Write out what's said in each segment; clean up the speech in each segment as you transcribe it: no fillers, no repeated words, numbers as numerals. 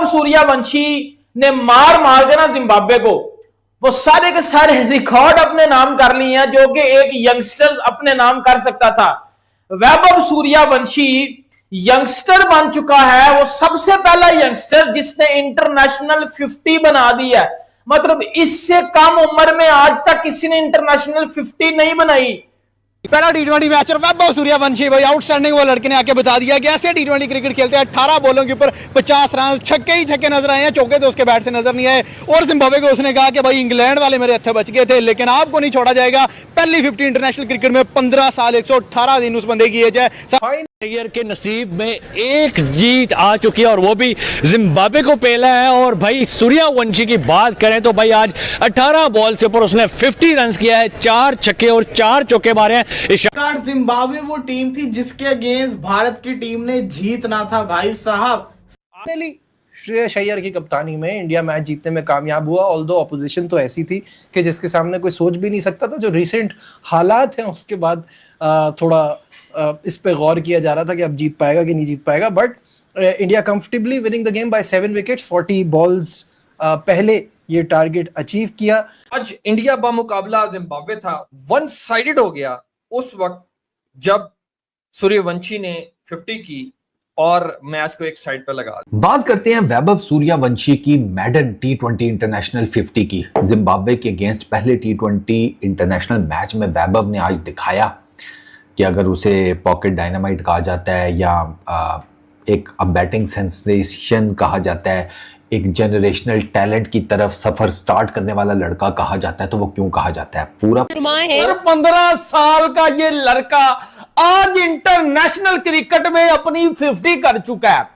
वैभव सूर्यवंशी ने मार मार के ना जिम्बाब्वे को वो सारे के सारे रिकॉर्ड अपने नाम कर लिए हैं जो कि एक यंगस्टर अपने नाम कर सकता था। वैभव सूर्यवंशी यंगस्टर बन चुका है, वो सबसे पहला यंगस्टर जिसने इंटरनेशनल 50 बना दी है। मतलब इससे कम उम्र में आज तक किसी ने इंटरनेशनल 50 नहीं बनाई। पहला टी20 मैच और वैभव सूर्यवंशी भाई आउटस्टैंडिंग वो लड़के ने आके बता दिया कि ऐसे टी20 क्रिकेट खेलते हैं। 18 बॉलों के ऊपर 50 रन, छक्के ही छक्के नजर आए हैं, चौके तो उसके बैट से नजर नहीं आए। और जिम्बाब्वे को उसने कहा कि भाई इंग्लैंड वाले मेरे हत्थे बच गए थे लेकिन आपको नहीं छोड़ा जाएगा। पहली 50 इंटरनेशनल क्रिकेट में 15 साल 118 दिन उस बंदे की एज है। प्लेयर के नसीब में एक जीत आ चुकी है और वो भी जिम्बाब्वे को पहला है। और भाई सूर्यवंशी की बात करें तो भाई आज 18 बॉल से ऊपर उसने 50 रन किया है, 4 छक्के और 4 चौके मारे हैं। जिम्बाब्वे वो टीम थी जिसके अगेंस्ट भारत की टीम ने जीतना था भाई साहब। श्रेयस अय्यर की कप्तानी में इंडिया मैच जीतने में कामयाब हुआ। ऑल्दो अपोजिशन तो ऐसी थी कि जिसके सामने कोई सोच भी नहीं सकता था। जो रिसेंट हालात हैं उसके बाद थोड़ा इस पे गौर किया जा रहा था कि अब जीत पाएगा कि नहीं जीत पाएगा। But India comfortably winning the game by 7 wickets, 40 balls पहले ये टारगेट अचीव किया। आज इंडिया बामुकाबला जिम्बाब्वे था, वन साइडेड हो गया उस वक्त जब सूर्यवंशी ने 50 की और मैच को एक साइड पर लगा। बात करते हैं वैभव सूर्यवंशी की मैडन टी20 इंटरनेशनल 50 की। जिम्बाब्वे के अगेंस्ट पहले टी20 इंटरनेशनल मैच में वैभव ने आज दिखाया कि अगर उसे पॉकेट डायनामाइट कहा जाता है या एक बैटिंग सेंसेशन कहा जाता है, एक जनरेशनल टैलेंट की तरफ सफर स्टार्ट करने वाला लड़का कहा जाता है, तो वो क्यों कहा जाता है? पूरा 15 साल का ये लड़का आज इंटरनेशनल क्रिकेट में अपनी 50 कर चुका है।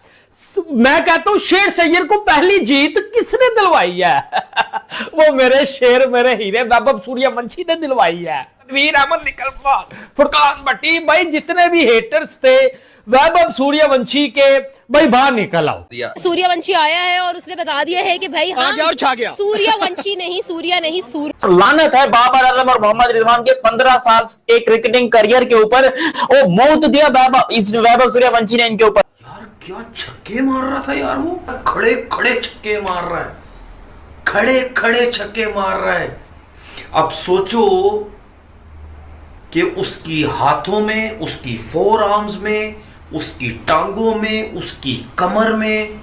मैं कहता हूं श्रेयस अय्यर को पहली जीत किसने दिलवाई है? वो मेरे शेर मेरे हीरे वैभव सूर्यवंशी ने दिलवाई है। वीर अहमद निकल फुरकान भट्टी भाई जितने भी हेटर्स थे वैभव सूर्यवंशी के भाई बाहर निकल आओ। सूर्यवंशी आया है और उसने बता दिया है कि भाई आ गया और छा गया। सूर्यवंशी नहीं, सूर्या नहीं, सूर्य। लानत है बाबर आजम और मोहम्मद रिजवान के 15 साल के क्रिकेटिंग करियर के ऊपर। वो मौत दिया वैभव सूर्यवंशी ने इनके ऊपर। यार क्या छक्के मार रहा था यार, वो खड़े खड़े छक्के मार रहा है, खड़े खड़े छक्के मार रहा है। अब सोचो कि उसकी हाथों में, उसकी फोर आर्म्स में, उसकी टांगों में, उसकी कमर में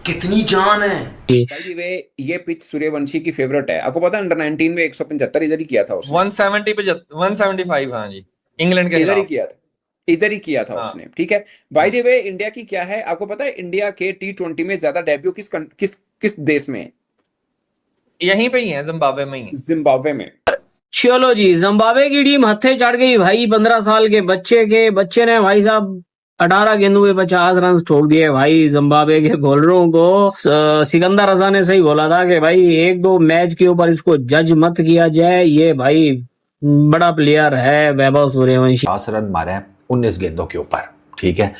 कितनी जान है। ये पिच सूर्यवंशी की फेवरेट है। आपको पता है अंडर 19 में 175 इधर ही किया था उसने। 170 पे 175 हाँ जी इंग्लैंड के इधर ही किया था, इधर ही किया था उसने। ठीक है, बाय द वे इंडिया की क्या है आपको पता है? इंडिया के टी20 में ज्यादा डेब्यू किस देश में? यहीं पे ही है, जिम्बाब्वे में ही। जिम्बाब्वे में। चलो जी, जिम्बाब्वे की टीम हत्थे चढ़ गई भाई 15 साल के बच्चे ने भाई साहब 18 गेंदों पे 50 रन ठोक दिए भाई जिम्बाब्वे के बॉलरों को। सिकंदर रजा ने सही बोला था कि भाई 1-2 मैच के ऊपर इसको जज मत किया जाए, ये भाई बड़ा प्लेयर है वैभव सूर्यवंशी। 50 रन मारे हैं 19 गेंदों के ऊपर, ठीक है।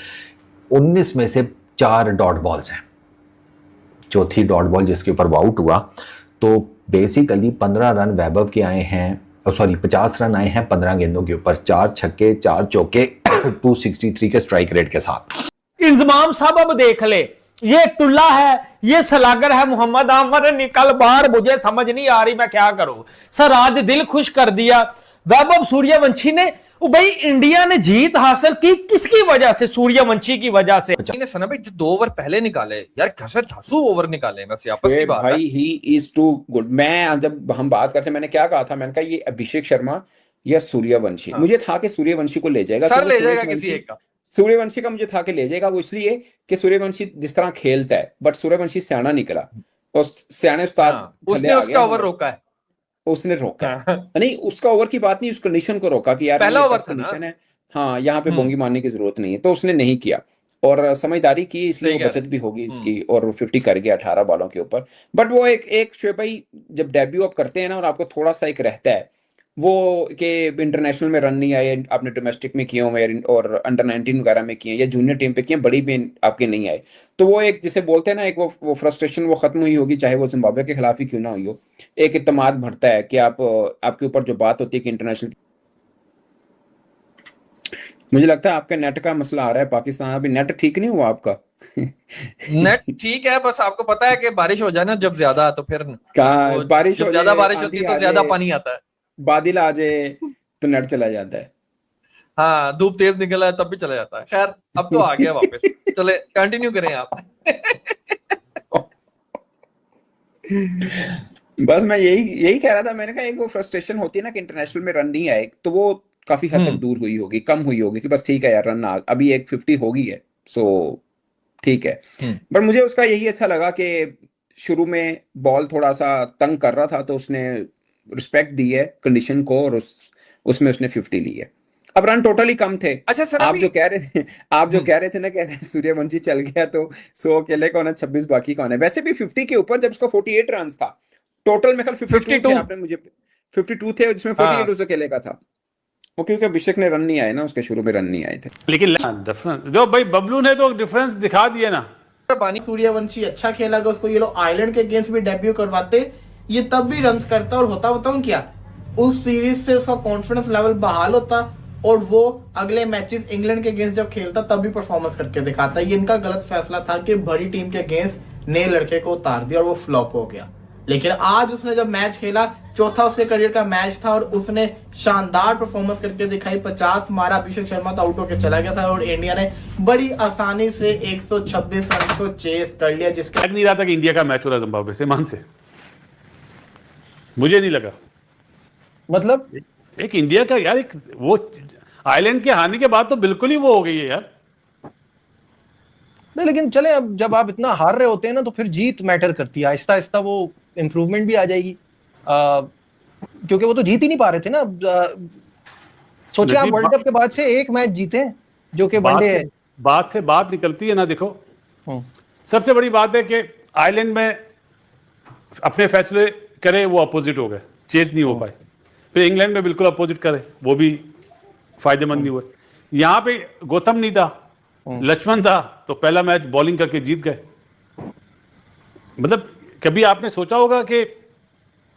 19 में से 4 डॉट बॉल्स हैं, चौथी डॉट बॉल जिसके ऊपर वो आउट हुआ। तो बेसिकली 15 रन वैभव के आए हैं, 50 रन आए हैं 15 गेंदों के ऊपर, 4 छक्के 4 चौके 263 के स्ट्राइक रेट के साथ। इंजमाम साहब अब देख ले, ये टुल्ला है, ये सलागर है, मोहम्मद आमर निकल बाहर, मुझे समझ नहीं आ रही मैं क्या करूं। सर आज दिल खुश कर दिया वैभव सूर्यवंशी ने। भाई इंडिया ने जीत हासिल की किसकी वजह से? सूर्यवंशी की वजह से। सना भाई जो 2 ओवर पहले निकाले यार, कसर झासू ओवर निकाले बस आपस की बात भाई। He is too good. मैं जब हम बात करते मैंने क्या कहा था? मैंने कहा ये अभिषेक शर्मा या सूर्यवंशी। मुझे था कि सूर्यवंशी को ले जाएगा, सर ले जाएगा किसी एक का। सूर्यवंशी का मुझे था कि ले जाएगा वो, इसलिए कि सूर्यवंशी जिस तरह खेलता है, बट सूर्यवंशी सियाना निकला और सियाने उस्ताद उसने उसका ओवर रोका है, उसने रोका नहीं, उसका ओवर की बात नहीं, उस कंडीशन को रोका कि यार पहला ओवर कंडीशन है, हाँ यहाँ पे बोंगी मारने की जरूरत नहीं है, तो उसने नहीं किया और समझदारी की, इसलिए बचत भी होगी इसकी और 50 कर गया 18 बॉलों के ऊपर। बट वो एक शोएब भाई जब डेब्यू आप करते हैं ना और आपको थोड़ा सा एक रहता है वो कि इंटरनेशनल में रन नहीं आए, आपने डोमेस्टिक में किए हुए और अंडर 19 वगैरह में किए या जूनियर टीम पे किए, बड़ी भी आपके नहीं आए, तो वो एक जिसे बोलते हैं ना एक वो फ्रस्ट्रेशन वो खत्म हुई होगी, चाहे वो जिम्बाब्वे के खिलाफ ही क्यों ना हुई हो। एक इत्तेमाद बढ़ता है कि आपके ऊपर जो बात होती है कि इंटरनेशनल मुझे लगता है आपके नेट का मसला आ रहा है पाकिस्तान, अभी नेट ठीक नहीं हुआ आपका। नेट ठीक है, बस आपको पता है कि बारिश हो जाए ना जब ज्यादा, तो फिर कहाँ बारिश जब हो ज्यादा जाए, बारिश होती आंधी है तो आ ज्यादा जाए, पानी आता है। बादल आ जाए तो नेट चला जाता है। हाँ, धूप तेज निकला है तब भी चला जाता है। खैर अब तो आ गया वापस। चले कंटिन्यू करें आप। बस मैं यही कह रहा था, मैंने कहा एक वो फ्रस्ट्रेशन होती है ना कि इंटरनेशनल में रन नहीं आए, तो वो काफी हद तक दूर हुई होगी, कम हुई होगी कि बस ठीक है यार रन अभी एक 50 हो गई है, सो ठीक है। बट मुझे उसका यही अच्छा लगा कि शुरू में बॉल थोड़ा सा तंग कर रहा था तो उसने रिस्पेक्ट दी है कंडीशन को, और उसमें उसने 50 ली है। अब रन टोटली कम थे। अच्छा सर, आप जो कह रहे थे ना कि सूर्यवंशी चल गया तो 100 अकेले कौन है, 26 बाकी कौन है। वैसे भी 50 के ऊपर जब उसका 48 रन था टोटल में, कल 52 थे, आपने मुझे 52 थे जिसमें 48 उस अकेले का था। वो क्योंकि अभिषेक ने रन नहीं आए ना, उसके शुरू में रन नहीं आए थे। लेकिन जो भाई बबलू ने तो डिफरेंस दिखा दिया ना। सूर्यवंशी अच्छा खेला, अगर उसको ये लोग आयरलैंड के अगेंस्ट भी डेब्यू करवाते ये तब भी रन करता, और होता बताऊं क्या, उस सीरीज से उसका कॉन्फिडेंस लेवल बहाल होता और वो अगले मैचेस इंग्लैंड के अगेंस्ट जब खेलता तब भी परफॉर्मेंस करके दिखाता। ये इनका गलत फैसला था कि बड़ी टीम के अगेंस्ट नए लड़के को उतार दिया और वो फ्लॉप हो गया। लेकिन आज उसने जब मैच खेला, चौथा उसके करियर का मैच था और उसने शानदार परफॉर्मेंस करके दिखाई। 50 मारा, अभिषेक शर्मा तो आउट होकर चला गया था और इंडिया ने बड़ी आसानी से 126 रन को चेस कर लिया। जिसके लग नहीं रहा था कि इंडिया का मैच हो रहा है जिम्बाब्वे से, मान से मुझे नहीं लगा। मतलब एक इंडिया का यार, एक वो आइलैंड के हारने के बाद तो बिल्कुल ही वो हो गई है यार। नहीं लेकिन चले, अब जब आप इतना हार रहे होते हैं ना तो फिर जीत मैटर करती है। आहिस्ता आहिस्ता वो इंप्रूवमेंट भी आ जाएगी, क्योंकि वो तो जीत ही नहीं पा रहे थे ना। सोचिए आप वर्ल्ड कप के बाद से एक मैच जीते जो कि वनडे है। बात से बात निकलती है ना, देखो सबसे बड़ी बात है कि आइलैंड में अपने फैसले करे, वो अपोजिट हो गए, चेज नहीं हो पाए। फिर इंग्लैंड में बिल्कुल अपोजिट करे, वो भी फायदेमंद नहीं हुए। यहाँ पे गौतम नहीं था, लक्ष्मण था, तो पहला मैच बॉलिंग करके जीत गए। मतलब कभी आपने सोचा होगा कि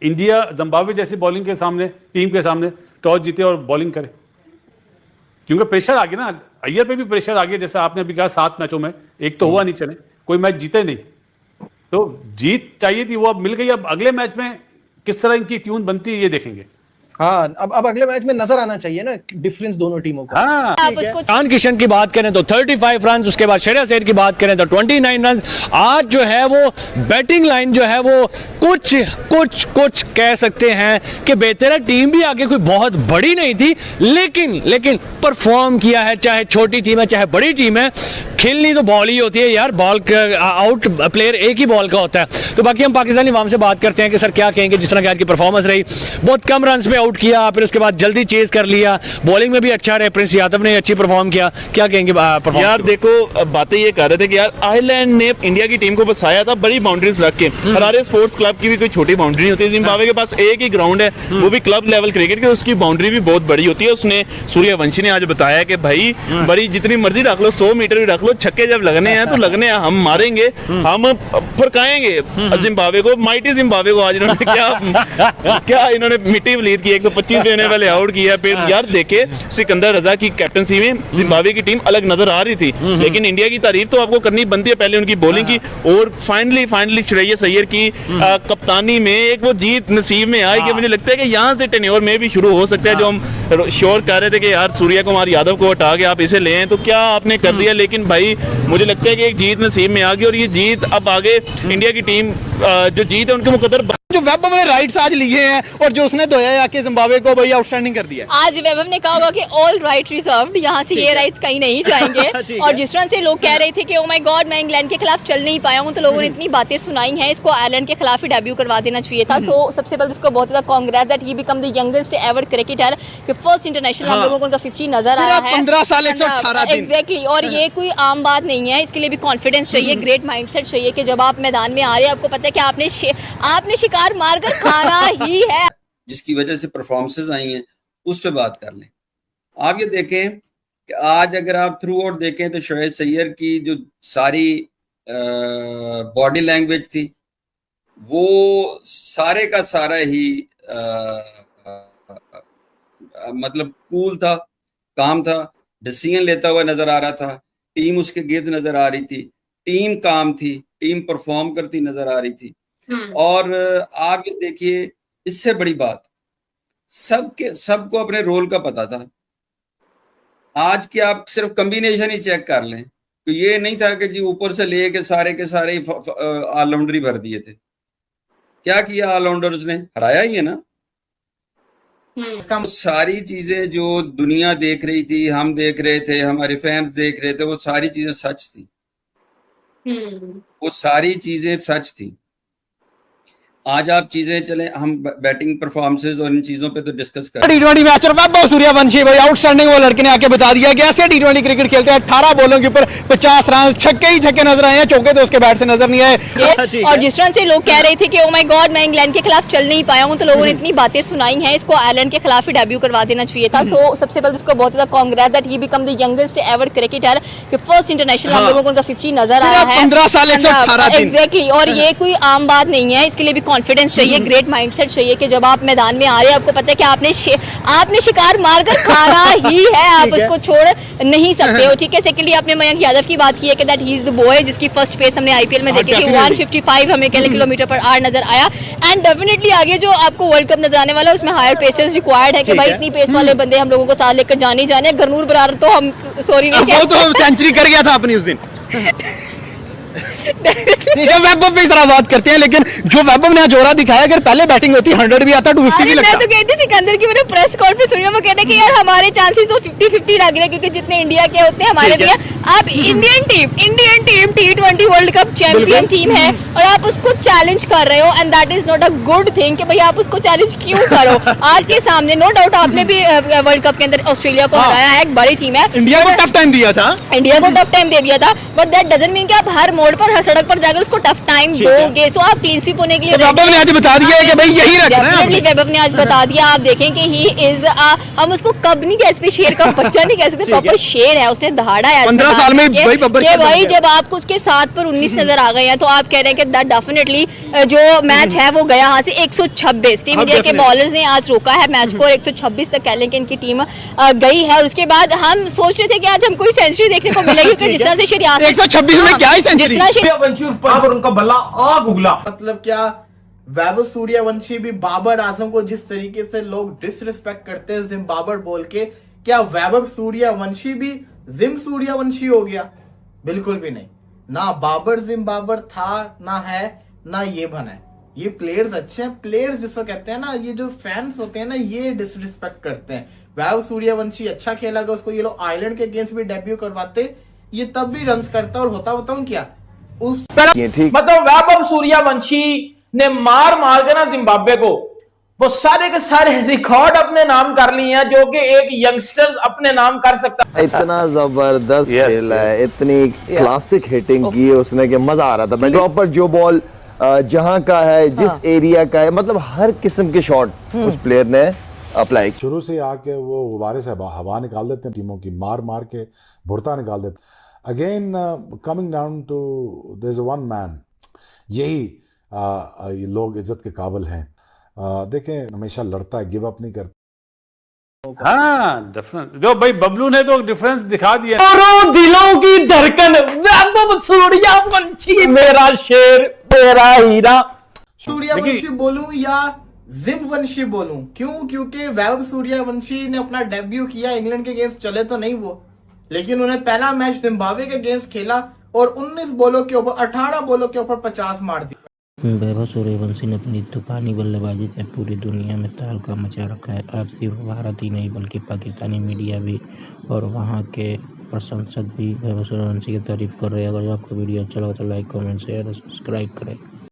इंडिया जिम्बाब्वे जैसी बॉलिंग के सामने, टीम के सामने टॉस जीते और बॉलिंग करे? क्योंकि प्रेशर आ गया ना, अय्यर पे भी प्रेशर आ गया। जैसा आपने अभी कहा 7 मैचों में एक तो हुआ नहीं, चले कोई मैच जीते नहीं, तो जीत चाहिए थी, वो अब मिल गई। अब अगले मैच में किस तरह इनकी ट्यून बनती है ये देखेंगे। हाँ, अब अगले मैच में नजर आना चाहिए ना डिफरेंस दोनों टीमों का। हाँ, ईशान किशन की बात करें तो 35 रन, उसके बाद श्रेयस अय्यर की बात करें तो 29 रन। आज जो है वो बैटिंग लाइन जो है वो कुछ कह सकते हैं कि बेहतर है। टीम भी आगे कोई बहुत बड़ी नहीं थी, लेकिन परफॉर्म किया है। चाहे छोटी टीम है चाहे बड़ी टीम है, खेलनी तो बॉल ही होती है यार। बॉल आउट प्लेयर एक ही बॉल का होता है। तो बाकी हम पाकिस्तानी अवाम से बात करते हैं कि सर क्या कहेंगे, जिस तरह की आज की परफॉर्मेंस रही, बहुत कम रन पे आउट किया, फिर उसके बाद जल्दी चेज कर लिया, बॉलिंग में भी अच्छा रहे, प्रिंस यादव ने अच्छी परफॉर्म किया, क्या कहेंगे परफॉर्मेंस? यार देखो, बातें ये कर रहे थे कि यार आयरलैंड ने इंडिया की टीम को बसाया था बड़ी बाउंड्रीज रख के। हरारे स्पोर्ट्स क्लब की भी कोई छोटी बाउंड्री नहीं होती। जिम्बाब्वे के पास एक ही ग्राउंड है, वो भी क्लब लेवल क्रिकेट की, उसकी बाउंड्री भी बहुत बड़ी होती है। उसने सूर्यवंशी ने आज बताया कि भाई बड़ी जितनी मर्जी रख लो, 100 मीटर भी रख लो, छक्के जब लगने हैं तो लगने हैं, हम मारेंगे, हम फरकाएंगे जिम्बाब्वे को, माइटी जिम्बाब्वे को। आज इन्होंने क्या इन्होंने मिट्टी वलीद की, 125 देने वाले आउट किया। फिर यार देखे सिकंदर रजा की कैप्टनसी में जिम्बाब्वे की टीम अलग नजर आ रही थी, लेकिन इंडिया की तारीफ तो आपको करनी बनती है पहले उनकी बॉलिंग की, और फाइनली श्रेयस अय्यर की कप्तानी में एक वो जीत नसीब में आई कि मुझे लगता है कि यहाँ से टेन्योर में भी शुरू हो सकता है। जो हम श्योर कर रहे थे कि यार सूर्य कुमार यादव को हटा के आप इसे ले आए, तो क्या आपने कर दिया। लेकिन भाई मुझे लगता है कि एक जीत नसीब में आ गई, और ये जीत अब आगे इंडिया की टीम जो जीत है उनके मुकद्दर। जो वैभव ने राइट्स आज लिए हैं और जो उसने धोया आके जिम्बाब्वे को भाई आउटस्टैंडिंग कर दिया। आज वैभव ने कहा होगा कि ऑल राइट रिजर्व्ड, यहाँ से ये राइट्स कहीं नहीं जाएंगे। और जिस तरह से लोग कह रहे थे कि ओ माय गॉड मैं इंग्लैंड के खिलाफ चल नहीं पाया हूँ, तो लोगों ने इतनी बातें सुनाई हैं, इसको आयरलैंड के खिलाफ ही डेब्यू करवा देना चाहिए था। सो सबसे पहले उसको बहुत ज्यादा Congress that he become the youngest ever cricketer, कि फर्स्ट इंटरनेशनल हम लोगों को उनका 50 नजर आया है। 15 साल 118 दिन एग्जैक्टली। और ये कोई आम बात नहीं है, इसके लिए भी कॉन्फिडेंस चाहिए, ग्रेट माइंडसेट चाहिए कि जब आप मैदान में आ रहे हैं, आपको पता है कि आपने शिकार मारकर खाना ही है, जिसकी वजह से परफॉर्मेंसेस आई हैं, उस पे बात कर लें। आप ये देखें कि आज अगर आप थ्रू आउट देखें तो श्रेयस अय्यर की जो सारी बॉडी लैंग्वेज थी, वो सारे का सारा ही मतलब कूल था, काम था। डिसीजन लेता हुआ नजर आ रहा था, टीम उसके गिर्द नजर आ रही थी, टीम काम थी, टीम परफॉर्म करती नजर आ रही थी। और आप ये देखिए, इससे बड़ी बात, सबको अपने रोल का पता था। आज के आप सिर्फ कॉम्बिनेशन ही चेक कर लें, तो ये नहीं था कि जी ऊपर से ले के सारे ऑलराउंडर ही भर दिए थे। क्या किया ऑलराउंडर्स ने? हराया ही है ना। सारी चीजें जो दुनिया देख रही थी, हम देख रहे थे, हमारे फैंस देख रहे थे, वो सारी चीजें सच थी। वो सारी चीजें सच थी। आज आप चीजें चलें, हम बैटिंग परफॉर्मेंसेस और इन चीजों पे तो डिस्कस करें। टी20 मैच और वैभव सूर्यवंशी भाई आउटस्टैंडिंग वो लड़के ने आके बता दिया कि ऐसे टी20 क्रिकेट खेलते हैं। 18 बॉलों के ऊपर 50 रन, छक्के ही छक्के नजर आए हैं, चौके तो उसके बैट से नजर नहीं आए। और जिस तरह से लोग कह रहे थे कि ओ माय गॉड मैं इंग्लैंड के खिलाफ चल नहीं पाया हूं, तो लोगों ने इतनी बातें सुनाई हैं, इसको आयरलैंड के खिलाफ ही डेब्यू करवा देना चाहिए था। सो सबसे पहले उसको बहुत ज्यादा Congress that he become the youngest ever cricketer कि फर्स्ट इंटरनेशनल हम लोगों को उनका 50 नजर आया है। 15 साल 118 दिन। एग्जैक्टली। और ये कोई आम बात नहीं है, इसके लिए भी कॉन्फिडेंस चाहिए, ग्रेट माइंडसेट चाहिए कि जब आप मैदान में आ रहे हैं, आपको पता है कि आपने शिकार मारकर खाना ही है, आप उसको छोड़ नहीं सकते हो। ठीक है। सेकेंडली आपने मयंक यादव की बात की है कि that he is the boy, जिसकी फर्स्ट पेस हमने आईपीएल में देखी थी 155 हमें किलोमीटर पर आवर नजर आया। एंड डेफिनेटली आगे जो आपको वर्ल्ड कप नजर आने वाला है उसमें हायर पेसर्स रिक्वायर्ड है कि भाई इतनी पेस वाले बंदे हम लोगों को साथ लेकर जाने ही जाने। गरनूर बरार तो हम सॉरी नहीं, वो तो सेंचुरी कर गया था अपनी उस दिन। ठीक है, वैभव पे जरा बात करते हैं, लेकिन जो वैभव ने जोरा दिखाया, अगर पहले बैटिंग होती 100 भी आता 250 भी लगता। मैं तो कहती सिकंदर की मैंने प्रेस कॉन्फ्रेंस सुनी, वो कहते हैं कि यार हमारे चांसेस तो 50-50 लग रहे हैं क्योंकि जितने इंडिया के होते हैं हमारे भी हैं। आप Indian team T20 world cup champion team है और आप उसको चैलेंज कर रहे हो, and that is not a good thing कि भाई आप उसको चैलेंज क्यों करो। आज के सामने नो डाउट आपने भी वर्ल्ड कप के अंदर ऑस्ट्रेलिया को हराया है, एक बड़ी टीम है, इंडिया को टफ टाइम दिया था, बट दैट डजंट मीन कि आप हर मोड़ पर, हर सड़क पर जाकर उसको टफ टाइम दोगे। सो आप क्लीन स्वीप होने के लिए वैभव ने आज बता दिया है कि भाई यही रखना है। डेफिनेटली वैभव ने आज बता दिया। आप देखें कि ही इज हम उसको कब नहीं कह सकते, शेर का बच्चा नहीं कह सकते, प्रॉपर शेर है। उसने दहाड़ा है 15 साल में भाई जब आपको उसके 7 पर 19 नजर आ गए हैं तो आप कह रहे हैं कि दैट डेफिनेटली जो मैच है वो गया हाथ से। 126 टीम इंडिया के बॉलर्स ने आज रोका है मैच को और 126 तक कह लें कि इनकी टीम गई है। और उसके बाद हम सोच रहे थे कि आज हम कोई सेंचुरी देखने को मिलेगी क्योंकि जिस तरह से 126 में क्या सेंचुरी, उनका बल्ला आग उगला। मतलब क्या वैभव सूर्यवंशी भी बाबर आजम को जिस तरीके से लोग डिसरिस्पेक्ट करते हैं जिम्बाब्वे बोल के, क्या वैभव सूर्यवंशी भी जिम सूर्यवंशी हो गया? बिल्कुल भी नहीं। ना बाबर जिम्बाब्वे था, ना है, ना ये बना है। ये प्लेयर्स अच्छे हैं, प्लेयर्स जिसको कहते हैं ना, ये जो फैंस होते हैं ना, ये डिसरिस्पेक्ट करते हैं। वैभव सूर्यवंशी अच्छा खेला, अगर उसको ये लोग आयरलैंड के अगेंस्ट भी डेब्यू करवाते, ये तब भी रन करता। और होता बताऊं क्या, उस मतलब वैभव सूर्यवंशी ने मार के ना जिम्बाब्वे को वो सारे के सारे रिकॉर्ड अपने नाम कर लिए हैं जो कि एक यंगस्टर अपने नाम कर सकता है। इतना जबरदस्त खेला है, इतनी क्लासिक हिटिंग की है उसने कि मजा आ रहा था। प्रॉपर जो बॉल जहां का है, जिस एरिया का है, मतलब हर किस्म के शॉट उस प्लेयर ने अप्लाई। शुरू से आके वो गुब्बारे से हवा निकाल देते हैं, टीमों की मार के भुरता निकाल देते। Again coming down to there is one man, यही ये लोग इज्जत के काबिल हैं। देखें, हमेशा लड़ता है, गिव अप नहीं करता। हाँ डेफिनेटली, जो भाई बबलू ने तो डिफरेंस दिखा दिया। औरों दिलों की धड़कन वैभव सूर्यवंशी, मेरा शेर, मेरा हीरा। सूर्यवंशी बोलूं या जिम्वंशी बोलूं? क्यों? क्योंकि वैभव सूर्यवंशी ने अपना डेब्यू किया इंग्लैंड के अगेंस्ट, चले तो नहीं वो, लेकिन उन्हें पहला मैच जिम्बाब्वे के अगेंस्ट खेला और 19 बॉलों के ऊपर 18 बॉलों के ऊपर 50 मार दिया। वैभव सूर्यवंशी ने अपनी तूफानी बल्लेबाजी से पूरी दुनिया में तहलका मचा रखा है। अब सिर्फ भारत ही नहीं बल्कि पाकिस्तानी मीडिया भी और वहां के प्रशंसक भी वैभव सूर्यवंशी की तारीफ कर रहे हैं। अगर आपको वीडियो अच्छा लगा तो लाइक, कमेंट, शेयर और सब्सक्राइब करें।